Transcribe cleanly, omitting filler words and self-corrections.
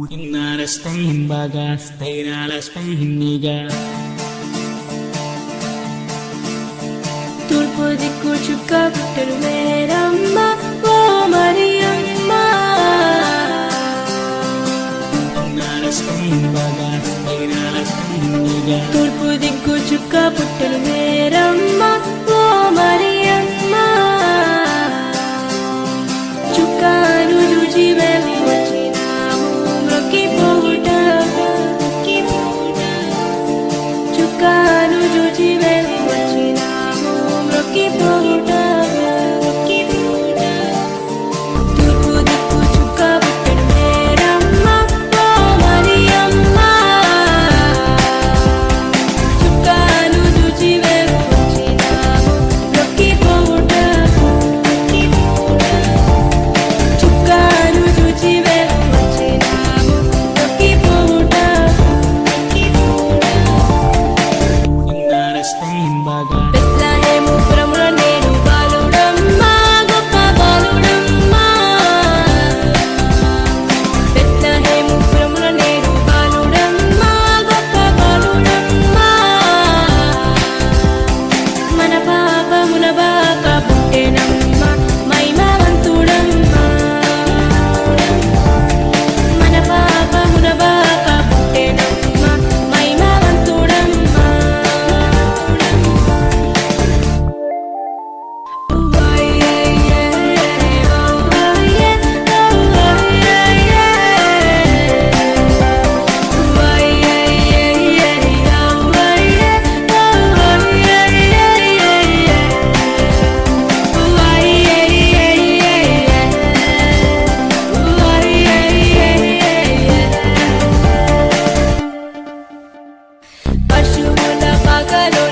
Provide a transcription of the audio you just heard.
Inna Spain bagas, Taina la Spain niga. తూర్పు దిక్కు చుక్క పుట్టలు మేరమ్మ ఓ మరియమ్మ తూర్పు దిక్కు చుక్క పుట్టలు మేరమ్మ ఓ మరియమ్మ చుక్కాను చూచి మేము వచ్చినాము మొక్కిపోవుట చుక్కాను చూచి మేము వచ్చినాము మొక్కిపోవుట తూర్పు దిక్కు చుక్క పుట్టలు మేరమ్మ ఓ మరియమ్మ చుక్కాను చూచి మేము వచ్చినాము మొక్కిపోవుట చుక్కాను చూచి మేము వచ్చినాము మొక్కిపోవుట బెత్లెహేము పురములో నేడు బాలుడమ్మ గొప్ప బాలుడమ్మ బెత్లెహేము పురములో నేడు బాలుడమ్మ గొప్ప బాలుడమ్మ మన పాపముల బాక పుట్టెనమ్మ మహిమవంతుడమ్మ మన పాపముల బాక పుట్టెనమ్మ మహిమవంతుడమ్మ పశువుల పాకలో